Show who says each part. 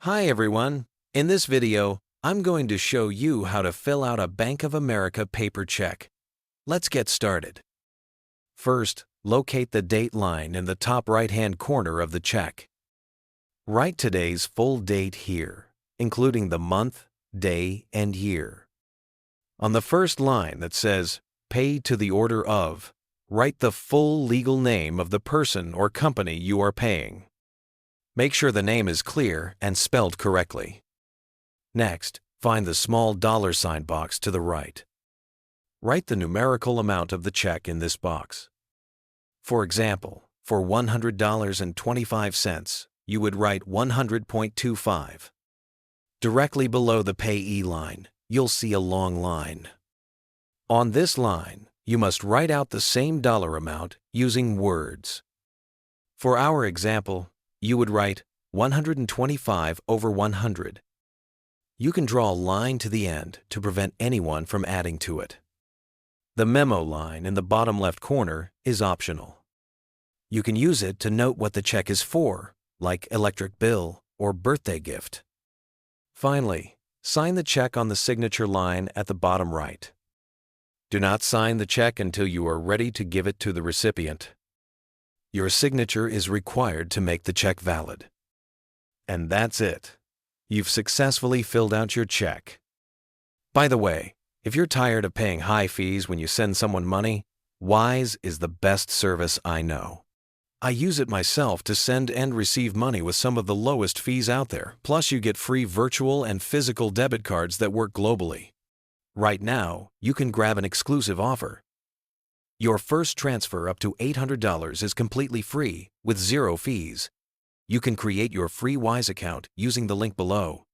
Speaker 1: Hi everyone! In this video, I'm going to show you how to fill out a Bank of America paper check. Let's get started. First, locate the date line in the top right-hand corner of the check. Write today's full date here, including the month, day, and year. On the first line that says, "Pay to the order of," write the full legal name of the person or company you are paying. Make sure the name is clear and spelled correctly. Next, find the small $sign box to the right. Write the numerical amount of the check in this box. For example, for $100.25, you would write 100.25. Directly below the payee line, you'll see a long line. On this line, you must write out the same dollar amount using words. For our example, you would write 125 over 100. You can draw a line to the end to prevent anyone from adding to it. The memo line in the bottom left corner is optional. You can use it to note what the check is for, like electric bill or birthday gift. Finally, sign the check on the signature line at the bottom right. Do not sign the check until you are ready to give it to the recipient. Your signature is required to make the check valid. And that's it. You've successfully filled out your check. By the way, if you're tired of paying high fees when you send someone money, Wise is the best service I know. I use it myself to send and receive money with some of the lowest fees out there. Plus, you get free virtual and physical debit cards that work globally. Right now, you can grab an exclusive offer. Your first transfer up to $800 is completely free with 0 fees. You can create your free Wise account using the link below.